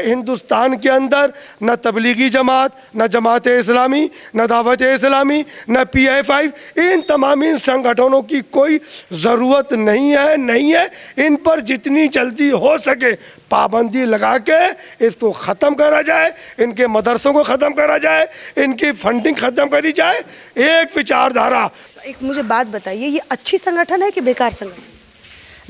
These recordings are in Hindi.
हिंदुस्तान के अंदर न तबलीगी जमात, न जमात इस्लामी, न दावत इस्लामी, न PFI, इन तमाम संगठनों की कोई ज़रूरत नहीं है। इन पर जितनी जल्दी हो सके पाबंदी लगा के इसको ख़त्म करा जाए, इनके मदरसों को ख़त्म करा जाए, इनकी फंडिंग ख़त्म करी जाए। एक विचारधारा। एक मुझे बात बताइए, ये अच्छी संगठन है कि बेकार संगठन?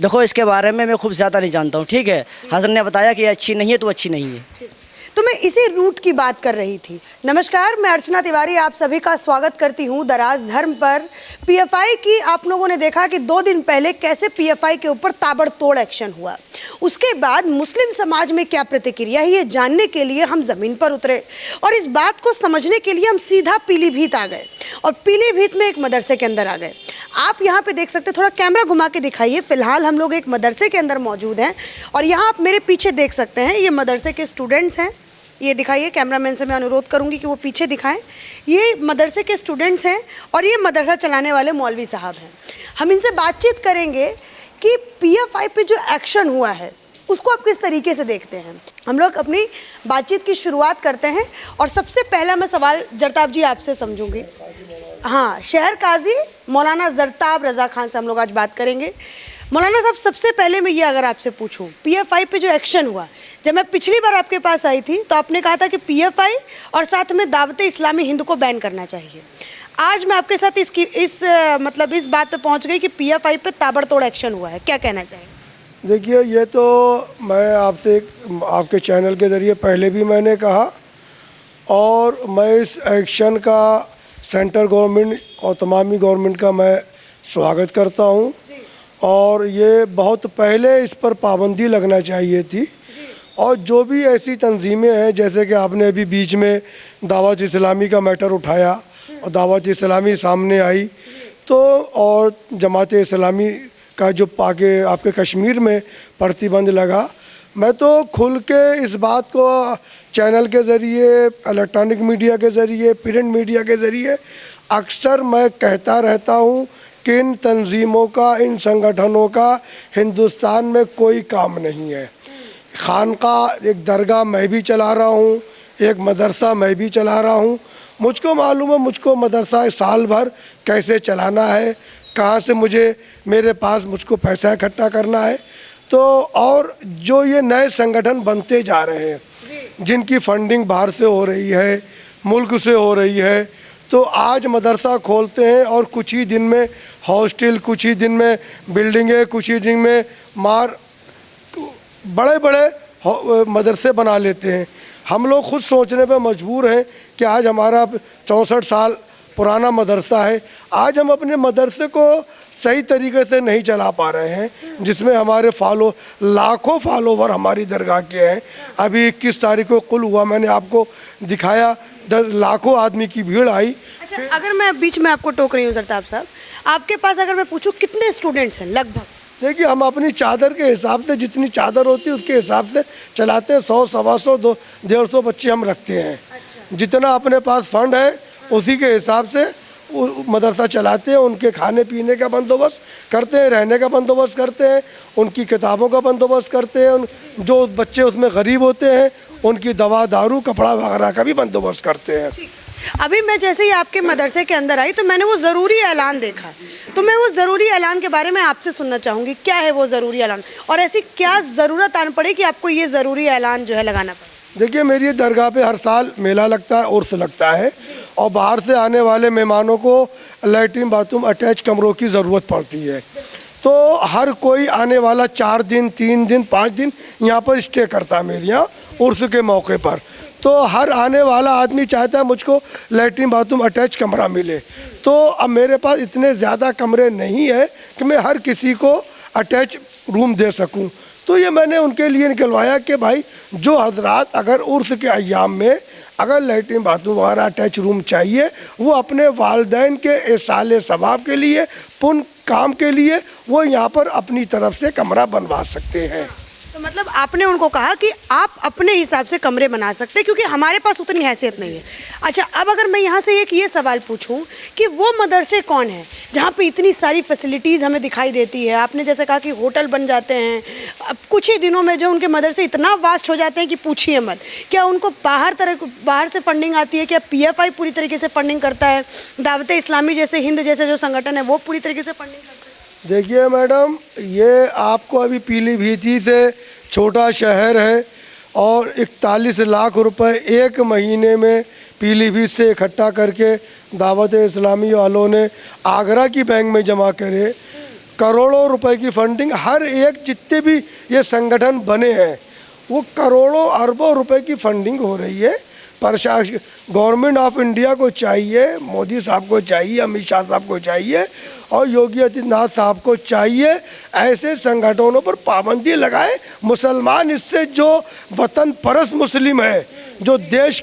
देखो, इसके बारे में मैं खूब ज़्यादा नहीं जानता हूँ, ठीक है। हसन ने बताया कि ये अच्छी नहीं है तो अच्छी नहीं है। तो मैं इसी रूट की बात कर रही थी। नमस्कार, मैं अर्चना तिवारी आप सभी का स्वागत करती हूँ दराज धर्म पर। PFI की आप लोगों ने देखा कि 2 दिन पहले कैसे PFI के ऊपर ताबड़तोड़ एक्शन हुआ। उसके बाद मुस्लिम समाज में क्या प्रतिक्रिया है, ये जानने के लिए हम ज़मीन पर उतरे और इस बात को समझने के लिए हम सीधा पीलीभीत आ गए और पीलीभीत में एक मदरसे के अंदर आ गए। आप यहाँ पे देख सकते हैं, थोड़ा कैमरा घुमा के दिखाइए। फ़िलहाल हम लोग एक मदरसे के अंदर मौजूद हैं और यहाँ आप मेरे पीछे देख सकते हैं, ये मदरसे के स्टूडेंट्स हैं। ये दिखाइए, कैमरामैन से मैं अनुरोध करूंगी कि वो पीछे दिखाएं। ये मदरसे के स्टूडेंट्स हैं और ये मदरसा चलाने वाले मौलवी साहब हैं। हम इनसे बातचीत करेंगे कि PFI पे जो एक्शन हुआ है उसको आप किस तरीके से देखते हैं। हम लोग अपनी बातचीत की शुरुआत करते हैं और सबसे पहला मैं सवाल जरताब जी आपसे समझूंगी। हाँ, शहर काजी मौलाना जरताब रज़ा खान से हम लोग आज बात करेंगे। मौलाना साहब, सबसे पहले मैं ये अगर आपसे पूछूं, PFI पे जो एक्शन हुआ, जब मैं पिछली बार आपके पास आई थी तो आपने कहा था कि PFI और साथ में दावत इस्लामी हिंद को बैन करना चाहिए। आज मैं आपके साथ इस बात पे पहुंच गई कि PFI पे ताबड़तोड़ एक्शन हुआ है, क्या कहना चाहिए? देखिए, ये तो मैं आपसे आपके चैनल के ज़रिए पहले भी मैंने कहा और मैं इस एक्शन का सेंट्रल गवर्नमेंट और तमामी गवर्नमेंट का मैं स्वागत करता हूँ और ये बहुत पहले इस पर पाबंदी लगना चाहिए थी। और जो भी ऐसी तंजीमें हैं, जैसे कि आपने अभी बीच में दावत इस्लामी का मैटर उठाया और दावत इस्लामी सामने आई तो, और जमात इस्लामी का जो आपके कश्मीर में प्रतिबंध लगा, मैं तो खुल के इस बात को चैनल के ज़रिए, इलेक्ट्रॉनिक मीडिया के ज़रिए, प्रिंट मीडिया के ज़रिए अक्सर मैं कहता रहता हूँ कि इन तंजीमों का, इन संगठनों का हिंदुस्तान में कोई काम नहीं है। खानका, एक दरगाह मैं भी चला रहा हूँ, एक मदरसा मैं भी चला रहा हूँ। मुझको मालूम है मुझको मदरसा साल भर कैसे चलाना है, कहाँ से मेरे पास मुझको पैसा इकट्ठा करना है। तो और जो ये नए संगठन बनते जा रहे हैं, जिनकी फंडिंग बाहर से हो रही है, मुल्क से हो रही है, तो आज मदरसा खोलते हैं और कुछ ही दिन में हॉस्टल, कुछ ही दिन में बिल्डिंगें, कुछ ही दिन में बड़े बड़े मदरसे बना लेते हैं। हम लोग खुद सोचने पे मजबूर हैं कि आज हमारा 64 साल पुराना मदरसा है, आज हम अपने मदरसे को सही तरीके से नहीं चला पा रहे हैं, जिसमें हमारे लाखों फॉलोवर हमारी दरगाह के हैं। अभी 21 तारीख को कुल हुआ, मैंने आपको दिखाया, लाखों आदमी की भीड़ आई। अच्छा, अगर मैं बीच में आपको टोक रही हूँ जरताब साहब, आपके पास अगर मैं पूछूँ कितने स्टूडेंट्स हैं लगभग? देखिए, हम अपनी चादर के हिसाब से, जितनी चादर होती है उसके हिसाब से चलाते हैं। 100, 125, 150 बच्चे हम रखते हैं। अच्छा। जितना अपने पास फंड है उसी के हिसाब से मदरसा चलाते हैं। उनके खाने पीने का बंदोबस्त करते हैं, रहने का बंदोबस्त करते हैं, उनकी किताबों का बंदोबस्त करते हैं, जो बच्चे उसमें गरीब होते हैं उनकी दवा, दारू, कपड़ा वगैरह का भी बंदोबस्त करते हैं। अभी मैं जैसे ही आपके मदरसे के अंदर आई तो मैंने वो ज़रूरी ऐलान देखा, तो मैं वो ज़रूरी ऐलान के बारे में आपसे सुनना चाहूँगी। क्या है वो ज़रूरी ऐलान और ऐसी क्या ज़रूरत आन पड़े कि आपको ये ज़रूरी ऐलान जो है लगाना पड़े? देखिए, मेरी दरगाह पे हर साल मेला लगता है, उर्स लगता है और बाहर से आने वाले मेहमानों को लैट्रिन बाथरूम अटैच कमरों की ज़रूरत पड़ती है। तो हर कोई आने वाला 4 दिन, 3 दिन, 5 दिन यहाँ पर स्टे करता है मेरे यहाँ उर्स के मौके पर। तो हर आने वाला आदमी चाहता है मुझको लैट्रिन बाथरूम अटैच कमरा मिले। तो अब मेरे पास इतने ज़्यादा कमरे नहीं है कि मैं हर किसी को अटैच रूम दे सकूं। तो ये मैंने उनके लिए निकलवाया कि भाई, जो हजरात अगर उर्स के अय्याम में अगर लैट्रिन बाथरूम वगैरह अटैच रूम चाहिए, वो अपने वालिदैन के इसाले सवाब के लिए, पुण्य काम के लिए वो यहाँ पर अपनी तरफ से कमरा बनवा सकते हैं। तो मतलब आपने उनको कहा कि आप अपने हिसाब से कमरे बना सकते हैं क्योंकि हमारे पास उतनी हैसियत नहीं है। अच्छा, अब अगर मैं यहाँ से एक ये सवाल पूछूं कि वो मदरसे कौन है जहाँ पे इतनी सारी फैसिलिटीज़ हमें दिखाई देती है? आपने जैसे कहा कि होटल बन जाते हैं, अब कुछ ही दिनों में जो उनके मदरसे इतना वास्ट हो जाते हैं कि पूछिए मत। क्या उनको बाहर से फंडिंग आती है? क्या PFI पूरी तरीके से फंडिंग करता है? दावत इस्लामी जैसे हिंद जैसे जो संगठन है वो पूरी तरीके से फंडिंग करता है? देखिए मैडम, ये आपको अभी पीलीभीत से छोटा शहर है और 41 लाख रुपए एक महीने में पीलीभीत से इकट्ठा करके दावत इस्लामी वालों ने आगरा की बैंक में जमा करे। करोड़ों रुपए की फंडिंग, हर एक जितने भी ये संगठन बने हैं वो करोड़ों अरबों रुपए की फंडिंग हो रही है। प्रशासन, गवर्नमेंट ऑफ इंडिया को चाहिए, मोदी साहब को चाहिए, अमित शाह साहब को चाहिए और योगी आदित्यनाथ साहब को चाहिए ऐसे संगठनों पर पाबंदी लगाए। मुसलमान इससे जो वतन परस्त मुस्लिम है, जो देश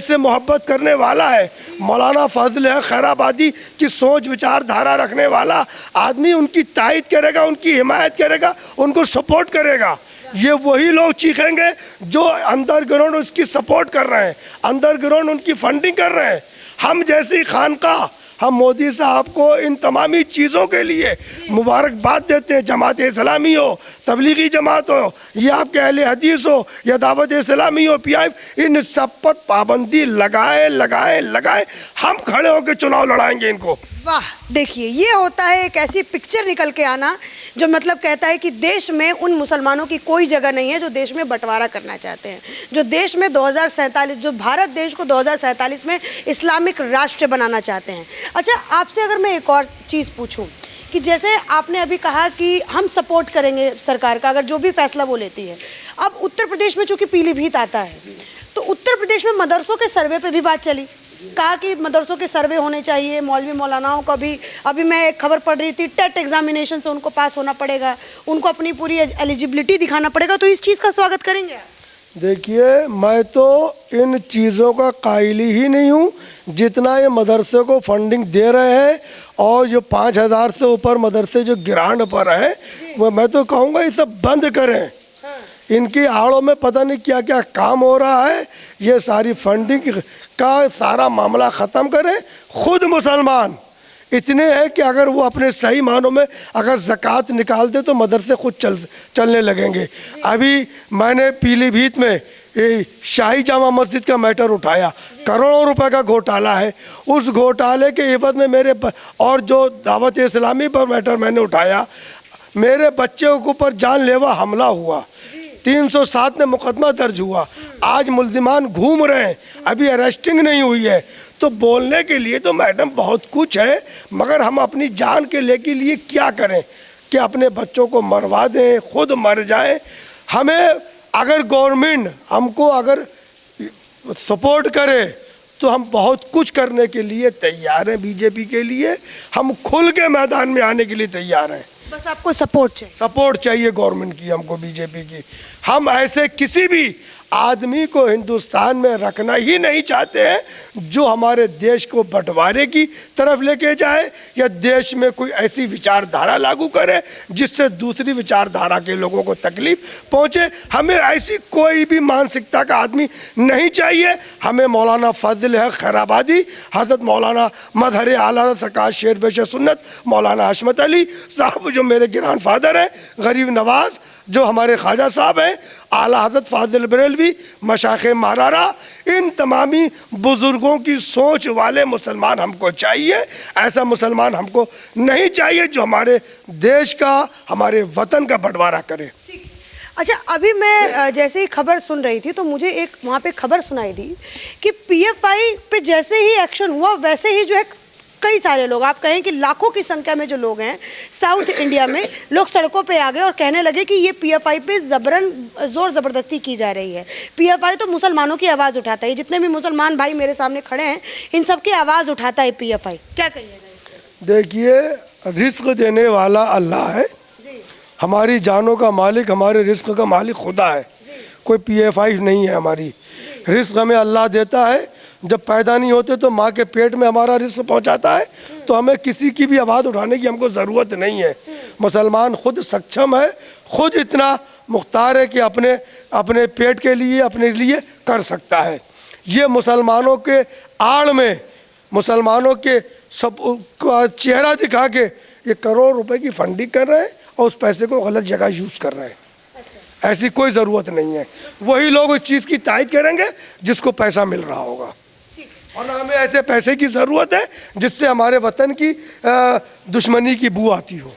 से मोहब्बत करने वाला है, मौलाना फजल है खैराबादी की सोच विचारधारा रखने वाला आदमी, उनकी तायद करेगा, उनकी हिमायत करेगा, उनको सपोर्ट करेगा। ये वही लोग चीखेंगे जो अंडरग्राउंड उसकी सपोर्ट कर रहे हैं, अंडरग्राउंड उनकी फंडिंग कर रहे हैं। हम जैसी खानका, हम मोदी साहब को इन तमामी चीज़ों के लिए मुबारकबाद देते हैं। जमात इस्लामी हो, तबलीगी जमात हो, या आपके अहले हदीस हो, या दावत इस्लामी हो, PIF, इन सब पर पाबंदी लगाए हम खड़े होकर चुनाव लड़ाएंगे इनको। वाह, देखिए ये होता है एक ऐसी पिक्चर निकल के आना जो मतलब कहता है कि देश में उन मुसलमानों की कोई जगह नहीं है जो देश में बंटवारा करना चाहते हैं, जो देश में 2047, जो भारत देश को 2047 में इस्लामिक राष्ट्र बनाना चाहते हैं। अच्छा, आपसे अगर मैं एक और चीज़ पूछूं कि जैसे आपने अभी कहा कि हम सपोर्ट करेंगे सरकार का अगर जो भी फैसला वो लेती है। अब उत्तर प्रदेश में चूँकि पीलीभीत आता है तो उत्तर प्रदेश में मदरसों के सर्वे पर भी बात चली, कहा कि मदरसों के सर्वे होने चाहिए, मौलवी मौलानाओं का भी। अभी मैं एक खबर पढ़ रही थी, टेट एग्जामिनेशन से उनको पास होना पड़ेगा, उनको अपनी पूरी एलिजिबिलिटी दिखाना पड़ेगा। तो इस चीज़ का स्वागत करेंगे आप? देखिए, मैं तो इन चीज़ों का कायल ही नहीं हूँ जितना ये मदरसे को फंडिंग दे रहे हैं और जो 5000 से ऊपर मदरसे जो ग्रांट पर हैं, वो मैं तो कहूँगा ये सब बंद करें। इनकी आड़ों में पता नहीं क्या क्या काम हो रहा है। ये सारी फंडिंग का सारा मामला ख़त्म करें। खुद मुसलमान इतने हैं कि अगर वो अपने सही मानों में अगर ज़कात निकाल दे तो मदरसे खुद चलने लगेंगे। अभी मैंने पीलीभीत में शाही जामा मस्जिद का मैटर उठाया, करोड़ों रुपए का घोटाला है। उस घोटाले के एवज में मेरे और जो दावत इस्लामी पर मैटर मैंने उठाया, मेरे बच्चे के ऊपर जानलेवा हमला हुआ, 307 में मुकदमा दर्ज हुआ। आज मुल्जिमान घूम रहे हैं, अभी अरेस्टिंग नहीं हुई है। तो बोलने के लिए तो मैडम बहुत कुछ है, मगर हम अपनी जान के लिए क्या करें कि अपने बच्चों को मरवा दें, खुद मर जाएं? हमें अगर गवर्नमेंट हमको अगर सपोर्ट करे तो हम बहुत कुछ करने के लिए तैयार हैं। बीजेपी के लिए हम खुल के मैदान में आने के लिए तैयार हैं। बस आपको सपोर्ट चाहिए। सपोर्ट चाहिए गवर्नमेंट की, हमको बीजेपी की। हम ऐसे किसी भी आदमी को हिंदुस्तान में रखना ही नहीं चाहते हैं जो हमारे देश को बंटवारे की तरफ लेके जाए या देश में कोई ऐसी विचारधारा लागू करे जिससे दूसरी विचारधारा के लोगों को तकलीफ पहुंचे। हमें ऐसी कोई भी मानसिकता का आदमी नहीं चाहिए। हमें मौलाना फजल है खैराबादी, हज़रत मौलाना मजहर आला सरकार शेर बेश सुन्नत मौलाना हशमत अली साहब जो मेरे ग्रैंड फादर हैं, गरीब नवाज जो हमारे ख्वाजा साहब हैं, आला हज़रत फाजिल बरेलवी, मशाइख मारारा, इन तमामी बुज़ुर्गों की सोच वाले मुसलमान हमको चाहिए। ऐसा मुसलमान हमको नहीं चाहिए जो हमारे देश का, हमारे वतन का बंटवारा करे। अच्छा, अभी मैं जैसे ही खबर सुन रही थी तो मुझे एक वहाँ पे खबर सुनाई दी कि PFI पे जैसे ही एक्शन हुआ वैसे ही जो है कई सारे लोग, आप कहें कि लाखों की संख्या में जो लोग हैं साउथ इंडिया में, लोग सड़कों पे आ गए और कहने लगे कि ये PFI पे ज़ोर ज़बरदस्ती की जा रही है। PFI तो मुसलमानों की आवाज़ उठाता है, जितने भी मुसलमान भाई मेरे सामने खड़े हैं इन सब की आवाज़ उठाता है PFI। क्या कहिएगा? देखिए, रिस्क देने वाला अल्लाह है, हमारी जानों का मालिक, हमारे रिस्क का मालिक खुदा है, कोई PFI नहीं है। हमारी रिस्क हमें अल्लाह देता है। जब पैदा नहीं होते तो माँ के पेट में हमारा रिस्क पहुँचाता है, तो हमें किसी की भी आवाज़ उठाने की हमको ज़रूरत नहीं है। मुसलमान खुद सक्षम है, खुद इतना मुख्तार है कि अपने अपने पेट के लिए अपने लिए कर सकता है। ये मुसलमानों के आड़ में मुसलमानों के सब का चेहरा दिखा के ये करोड़ रुपए की फंडिंग कर रहे हैं और उस पैसे को गलत जगह यूज़ कर रहे हैं। ऐसी कोई ज़रूरत नहीं है। वही लोग उस चीज़ की तायद करेंगे जिसको पैसा मिल रहा होगा, और हमें ऐसे पैसे की ज़रूरत है जिससे हमारे वतन की दुश्मनी की बू आती हो।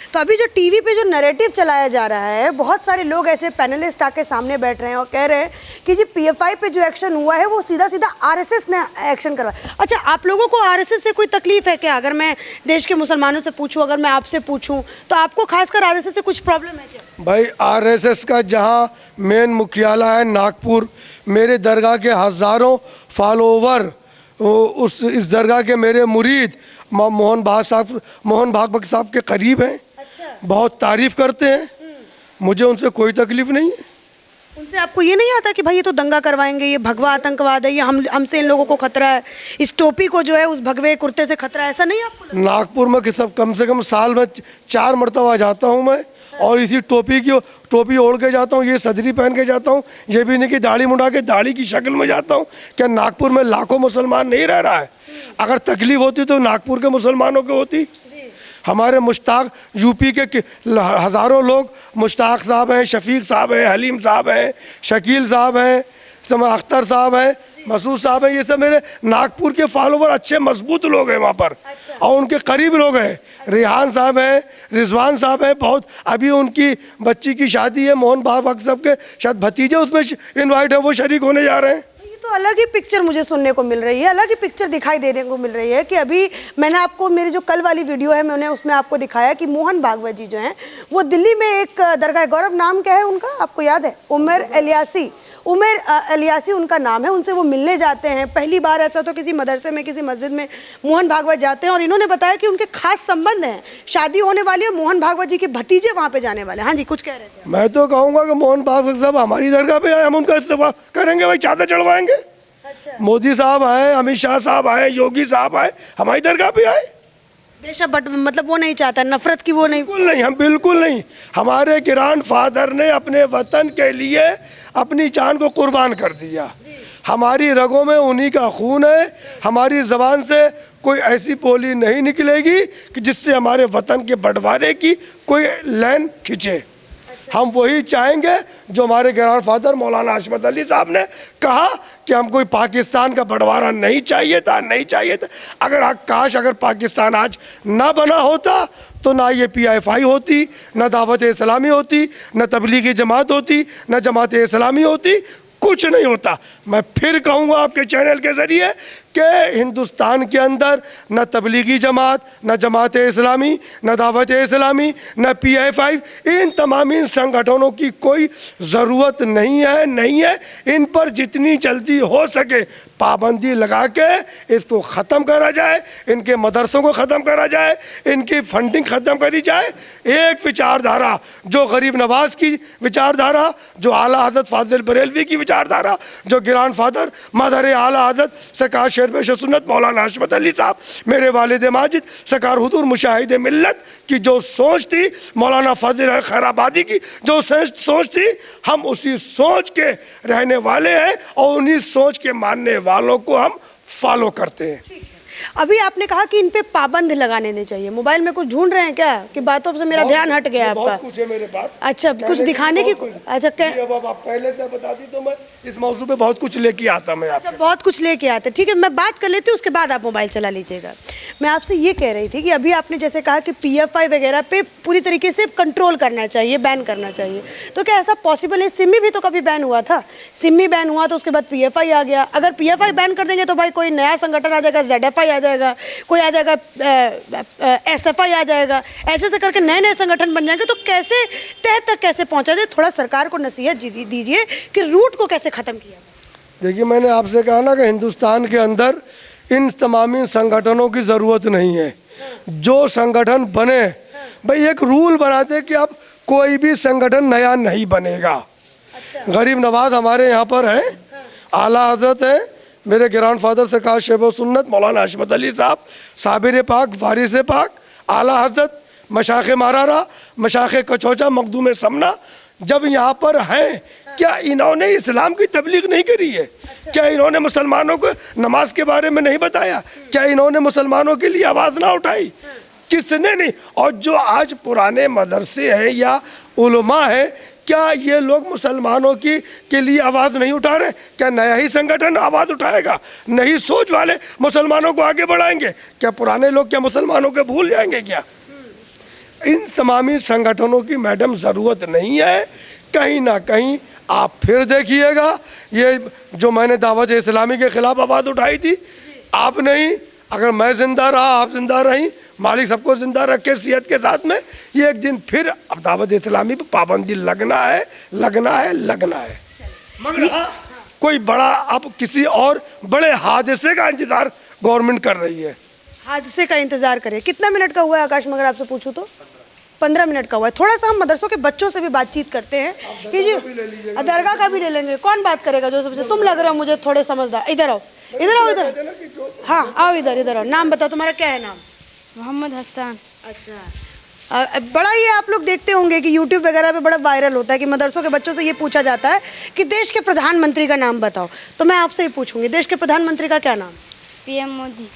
तो अभी जो टीवी पे जो नैरेटिव चलाया जा रहा है, बहुत सारे लोग ऐसे पैनलिस्ट आके सामने बैठ रहे हैं और कह रहे हैं कि जी पीएफआई पे जो एक्शन हुआ है वो सीधा सीधा आरएसएस ने एक्शन करवाया। अच्छा, आप लोगों को आरएसएस से कोई तकलीफ है क्या? अगर मैं देश के मुसलमानों से पूछूं, अगर मैं आपसे पूछूं, तो आपको खासकर आरएसएस से कुछ प्रॉब्लम है क्या? भाई आरएसएस का जहाँ मेन मुख्यालय है नागपुर, मेरे दरगाह के हज़ारों फॉलोवर उस इस दरगाह के मेरे मुरीद मोहन भागवत साहब के करीब हैं। बहुत तारीफ़ करते हैं, मुझे उनसे कोई तकलीफ़ नहीं है। उनसे आपको ये नहीं आता कि भाई ये तो दंगा करवाएंगे, ये भगवा आतंकवाद है, ये हमसे इन लोगों को खतरा है, इस टोपी को जो है उस भगवे कुर्ते से खतरा है, ऐसा नहीं आपको लगता? नागपुर में सब कम से कम साल में 4 मरतबा जाता हूँ मैं, और इसी टोपी ओढ़ के जाता हूँ, ये सदरी पहन के जाता हूँ, ये भी नहीं कि दाढ़ी मुंडा के दाढ़ी की शक्ल में जाता हूँ। क्या नागपुर में लाखों मुसलमान नहीं रह रहा है? अगर तकलीफ़ होती तो नागपुर के मुसलमानों को होती। हमारे मुश्ताक यूपी के हज़ारों लोग, मुश्ताक साहब हैं, शफीक साहब हैं, हलीम साहब हैं, शकील साहब हैं, अख्तर साहब हैं, मसूद साहब हैं, ये सब मेरे नागपुर के फॉलोवर अच्छे मजबूत लोग हैं वहाँ पर। और उनके करीब लोग हैं, रिहान साहब हैं, रिजवान साहब हैं, बहुत अभी उनकी बच्ची की शादी है, मोहन भागवत साहब के शायद भतीजे उसमें इन्वाइट है, वो शरीक होने जा रहे हैं। तो अलग ही पिक्चर मुझे सुनने को मिल रही है, अलग ही पिक्चर दिखाई देने को मिल रही है कि अभी मैंने आपको मेरी जो कल वाली वीडियो है मैंने उसमें आपको दिखाया कि मोहन भागवत जी जो हैं वो दिल्ली में एक दरगाह, गौरव नाम क्या है उनका आपको याद है? उमर एलियासी उनका नाम है। उनसे वो मिलने जाते हैं, पहली बार ऐसा तो किसी मदरसे में किसी मस्जिद में मोहन भागवत जाते हैं, और इन्होंने बताया कि उनके खास संबंध हैं, शादी होने वाली है, मोहन भागवत जी के भतीजे वहाँ पे जाने वाले हैं। हाँ जी, कुछ कह रहे थे? मैं तो कहूँगा कि मोहन भागवत साहब हमारी दरगाह पे आए, हम उनका इस्तेमाल करेंगे, भाई चादर चढ़वाएंगे। अच्छा। मोदी साहब आए, अमित शाह साहब आए, योगी साहब आए, हमारी दरगाह पे आए। बेशक, बट मतलब वो नहीं चाहता नफरत की, वो नहीं, बिल्कुल नहीं, हम बिल्कुल नहीं। हमारे ग्रैंड फादर ने अपने वतन के लिए अपनी जान को कुर्बान कर दिया। हमारी रगों में उन्हीं का खून है। हमारी ज़बान से कोई ऐसी बोली नहीं निकलेगी कि जिससे हमारे वतन के बंटवारे की कोई लाइन खींचे। हम वही चाहेंगे जो हमारे ग्रैंड फादर मौलाना हशमत अली साहब ने कहा कि हम कोई पाकिस्तान का बंटवारा नहीं चाहिए था। अगर पाकिस्तान आज ना बना होता तो ना ये PFI होती, ना दावत इस्लामी होती, ना तबलीगी जमात होती, ना जमात इस्लामी होती, कुछ नहीं होता। मैं फिर कहूँगा आपके चैनल के ज़रिए कि हिंदुस्तान के अंदर न तबलीगी जमात, न जमात इस्लामी, न दावत इस्लामी, न PFI, इन तमाम संगठनों की कोई ज़रूरत नहीं है। इन पर जितनी जल्दी हो सके पाबंदी लगा के इसको ख़त्म करा जाए, इनके मदरसों को ख़त्म करा जाए, इनकी फंडिंग ख़त्म करी जाए। एक विचारधारा जो गरीब नवाज की विचारधारा, जो आला हज़रत फाजिल बरेलवी की विचारधारा, जो ग्रैंड फादर मदर आला हज़रत सरकार शेरपेश सुन्नत मौलाना हशमत अली साहब, मेरे वालिद माजिद सरकार हुजूर मुशाहिद मिल्लत की जो सोच थी, मौलाना फजल खैराबादी की जो सोच थी, हम उसी सोच के रहने वाले हैं और उन्हीं सोच के मानने वालों को हम फॉलो करते हैं। अभी आपने कहा कि इन पे पाबंद लगाने नहीं चाहिए। मोबाइल में कुछ ढूंढ रहे हैं क्या कि बातों से मेरा ध्यान हट गया आपका? बहुत कुछ है मेरे पास। अच्छा, कुछ दिखाने की? अच्छा, क्या? अब आप पहले से बता दी तो मैं इस मौजू पे बहुत कुछ लेके आता मैं। अच्छा, बहुत कुछ लेके आते, ठीक है, मैं बात कर लेती हूँ, उसके बाद आप मोबाइल चला लीजिएगा। मैं आपसे ये कह रही थी कि अभी आपने जैसे कहा कि PFI वगैरह पे पूरी तरीके से कंट्रोल करना चाहिए, बैन करना चाहिए, तो क्या ऐसा पॉसिबल है? सिमी भी तो कभी बैन हुआ था, सिमी बैन हुआ तो उसके बाद PFI आ गया। अगर PFI बैन कर देंगे तो भाई कोई नया संगठन आ जाएगा, ZFI आ जाएगा, कोई आ जाएगा SFI आ जाएगा, ऐसे करके नए नए संगठन बन जाएंगे। तो कैसे तह तक कैसे पहुंचा जाए? थोड़ा सरकार को नसीहत दीजिए कि रूट को कैसे ख़त्म किया। देखिए, मैंने आपसे कहा ना कि हिंदुस्तान के अंदर इन तमामी संगठनों की ज़रूरत नहीं है। जो संगठन बने, भाई एक रूल बनाते कि अब कोई भी संगठन नया नहीं बनेगा। गरीब नवाज हमारे यहाँ पर हैं, आला हज़रत हैं, मेरे ग्रैंड फादर सरकार शेब सुन्नत मौलाना हशमत अली साहब, साबिर पाक, वारिस पाक, आला हज़रत, मशाख़ मारारा, मशाख़ कचौचा, मखदूम समना, जब यहाँ पर हैं, क्या इन्होंने इस्लाम की तबलीग नहीं करी है? क्या इन्होंने मुसलमानों को नमाज के बारे में नहीं बताया? क्या इन्होंने मुसलमानों के लिए आवाज़ ना उठाई? किसने नहीं? और जो आज पुराने मदरसे हैं या उलमा है, क्या ये लोग मुसलमानों की के लिए आवाज़ नहीं उठा रहे? क्या नया ही संगठन आवाज़ उठाएगा? नई सोच वाले मुसलमानों को आगे बढ़ाएंगे? क्या पुराने लोग क्या मुसलमानों को भूल जाएंगे क्या? इन तमामी संगठनों की मैडम ज़रूरत नहीं है। कहीं ना कहीं आप फिर देखिएगा, ये जो मैंने दावत इस्लामी के ख़िलाफ़ आवाज़ उठाई थी, आप नहीं, अगर मैं ज़िंदा रहा, आप ज़िंदा रही, मालिक सबको ज़िंदा रखे सेहत के साथ में, ये एक दिन फिर अब दावत इस्लामी पर पाबंदी लगना है, लगना है, लगना है। मगर हाँ, कोई बड़ा अब किसी और बड़े हादसे का इंतज़ार गवर्नमेंट कर रही है। हादसे का इंतजार करें। कितना मिनट का हुआ है आकाश, मगर आपसे पूछूं तो 15 मिनट का हुआ है। थोड़ा सा हम मदरसों के बच्चों से भी बातचीत करते हैं कि जी दरगाह का भी ले लेंगे। कौन बात करेगा जो सबसे? तुम लग रहे हो मुझे थोड़े समझदार। इधर आओ, इधर आओ, इधर। हाँ आओ, इधर इधर आओ। नाम बताओ, तुम्हारा क्या है नाम? मोहम्मद हसन। अच्छा, बड़ा ये आप लोग देखते होंगे कि यूट्यूब वगैरह पे बड़ा वायरल होता है कि मदरसों के बच्चों से ये पूछा जाता है कि देश के प्रधानमंत्री का नाम बताओ। तो मैं आपसे ही पूछूंगी, देश के प्रधानमंत्री का क्या नाम? पीएम मोदी।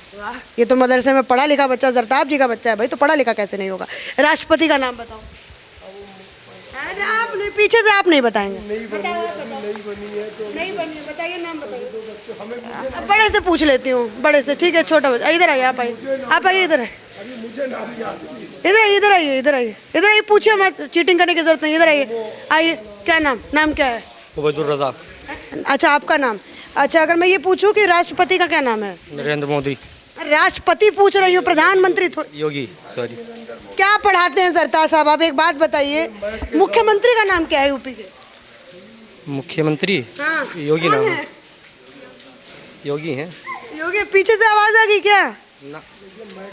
ये तो मदरसे में पढ़ा लिखा बच्चा, जरताब जी का बच्चा है भाई, तो पढ़ा लिखा कैसे नहीं होगा? राष्ट्रपति का नाम बताओ। अरे आप नहीं, पीछे से आप नहीं बताएंगे। नहीं बनी है, बताइए नाम बताइए। अब बड़े से पूछ लेती हूँ, बड़े से। ठीक है, छोटा बच्चा इधर आइए, आप आइए, आप आइए, इधर आइए, इधर आइए, इधर आइए, इधर आइए, इधर आइए। पूछिए मत, चीटिंग करने की जरूरत नहीं, इधर आइए, आइए। क्या नाम? नाम क्या है? उबैदुर रज़ा। अच्छा, आपका नाम? अच्छा, अगर मैं ये पूछूं कि राष्ट्रपति का क्या नाम है? नरेंद्र मोदी। राष्ट्रपति पूछ रही हूँ, प्रधानमंत्री योगी, सॉरी। क्या पढ़ाते हैं जरता साहब? आप एक बात बताइए, मुख्यमंत्री का नाम क्या है यूपी के? मुख्यमंत्री? हाँ, योगी कौन नाम है? है। योगी हैं। योगी। पीछे से आवाज आ गई क्या? ना।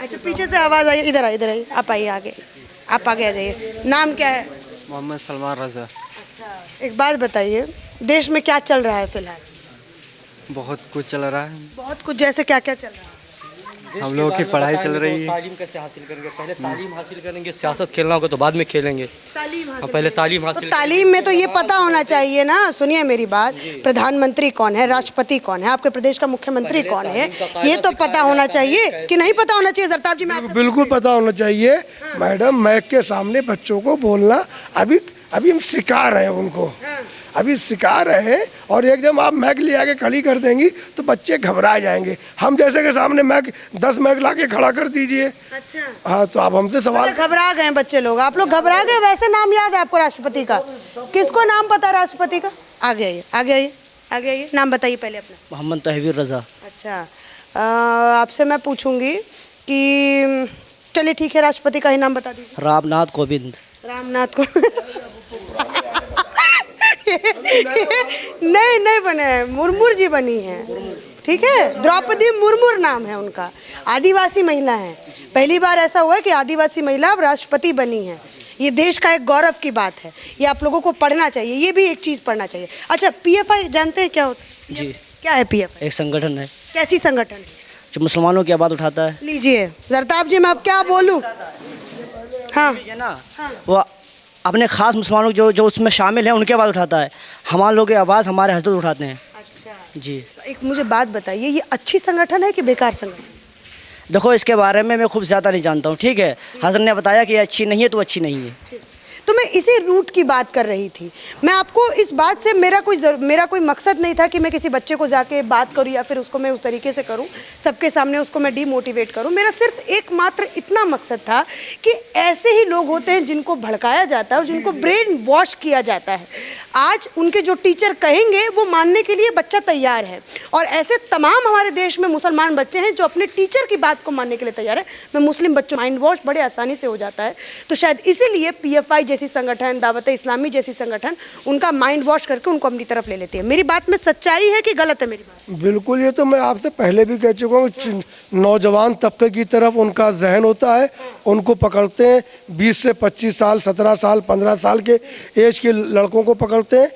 अच्छा, पीछे से आवाज आई। इधर आइए, इधर आइए, आप आइए आगे, आप आगे आ जाइए। नाम क्या है? मोहम्मद सलमान रज़ा। अच्छा, एक बात बताइए, देश में क्या चल रहा है फिलहाल? बहुत कुछ चल रहा है। बहुत कुछ, जैसे क्या क्या चल रहा है? हम लोगों की पढ़ाई चल रही है। तालीम कैसे हासिल करेंगे? पहले तालीम हासिल करेंगे, सियासत खेलना होगा तो बाद में खेलेंगे। तालीम हासिल। पहले तालीम तो हासिल। तालीम में तो ये पता होना चाहिए ना। सुनिए मेरी बात, प्रधानमंत्री कौन है, राष्ट्रपति कौन है, आपके प्रदेश का मुख्यमंत्री कौन है, ये तो पता होना चाहिए कि नहीं पता होना चाहिए? जरताब जी, मैं आपसे बिल्कुल पता होना चाहिए मैडम। मैक के सामने बच्चों को बोलना अभी अभी हम सिखा रहे हैं उनको, अभी सिखा रहे हैं। और एकदम आप मैक ले आके खड़ी कर देंगी तो बच्चे घबरा जाएंगे। हम जैसे के सामने मैक 10 मैक ला के खड़ा कर दीजिए। अच्छा, हाँ, तो आप हमसे सवाल। घबरा गए बच्चे लोग, आप लोग घबरा गए। वैसे नाम याद है आपको राष्ट्रपति का? किसको नाम पता है राष्ट्रपति का? आगे आइए, आगे आइए, आगे आइए। नाम बताइए पहले अपना। मोहम्मद तहवीर रज़ा। अच्छा, आपसे मैं पूछूंगी कि चलिए ठीक है, राष्ट्रपति का ही नाम बता दीजिए। रामनाथ कोविंद। रामनाथ को नहीं बने हैं, मुर्मू जी बनी है। ठीक है, द्रौपदी मुर्मू नाम है उनका। आदिवासी महिला है, पहली बार ऐसा हुआ है कि आदिवासी महिला अब राष्ट्रपति बनी है। ये देश का एक गौरव की बात है, ये आप लोगों को पढ़ना चाहिए, ये भी एक चीज़ पढ़ना चाहिए। अच्छा, पीएफआई जानते हैं क्या होता है? जी। क्या है पीएफआई? एक संगठन है कैसी संगठन है? जो मुसलमानों की आवाज़ उठाता है। लीजिए जरताब जी, मैं अब क्या बोलूँ? हाँ, ना, वो अपने खास मुसलमानों जो जो उसमें शामिल हैं उनकी आवाज़ उठाता है। हमारे लोग की आवाज़ हमारे हजरत उठाते हैं। अच्छा जी। एक मुझे बात बताइए, ये अच्छी संगठन है कि बेकार संगठन? देखो, इसके बारे में मैं खूब ज़्यादा नहीं जानता हूँ, ठीक है। हजरत ने बताया कि ये अच्छी नहीं है तो अच्छी नहीं है। तो मैं इसी रूट की बात कर रही थी। मैं आपको इस बात से मेरा कोई मकसद नहीं था कि मैं किसी बच्चे को जाके बात करूं या फिर उसको मैं उस तरीके से करूं, सबके सामने उसको मैं डीमोटिवेट करूं। मेरा सिर्फ एकमात्र इतना मकसद था कि ऐसे ही लोग होते हैं जिनको भड़काया जाता है और जिनको ब्रेन वॉश किया जाता है। आज उनके जो टीचर कहेंगे वो मानने के लिए बच्चा तैयार है, और ऐसे तमाम हमारे देश में मुसलमान बच्चे हैं जो अपने टीचर की बात को मानने के लिए तैयार है। मैं मुस्लिम बच्चों माइंड वॉश बड़े आसानी से हो जाता है, तो शायद इसीलिए पीएफआई जैसी संगठन, दावत इस्लामी जैसी संगठन उनका माइंड वॉश करके उनको अपनी तरफ ले लेती है। मेरी बात में सच्चाई है कि गलत है मेरी बात? बिल्कुल, ये तो मैं आपसे पहले भी कह चुका हूँ। नौजवान तबके की तरफ उनका जहन होता है, उनको पकड़ते हैं। 20 से 25 साल, 17 साल, 15 साल के एज के लड़कों को पकड़ते हैं,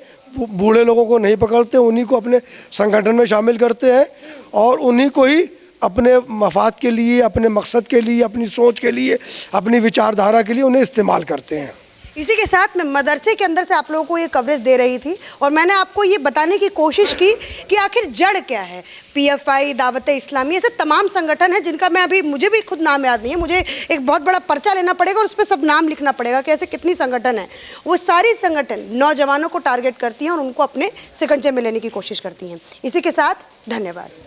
बूढ़े लोगों को नहीं पकड़ते। उन्हीं को अपने संगठन में शामिल करते हैं और उन्हीं को ही अपने मफाद के लिए, अपने मकसद के लिए, अपनी सोच के लिए, अपनी विचारधारा के लिए उन्हें इस्तेमाल करते हैं। इसी के साथ मैं मदरसे के अंदर से आप लोगों को ये कवरेज दे रही थी और मैंने आपको ये बताने की कोशिश की कि आखिर जड़ क्या है। पीएफआई, दावत इस्लामी, ऐसे तमाम संगठन हैं जिनका मुझे भी खुद नाम याद नहीं है, मुझे एक बहुत बड़ा पर्चा लेना पड़ेगा और उस पर सब नाम लिखना पड़ेगा कि ऐसे कितनी संगठन है। वो सारी संगठन नौजवानों को टारगेट करती हैं और उनको अपने शिकंजे में लेने की कोशिश करती हैं। इसी के साथ धन्यवाद।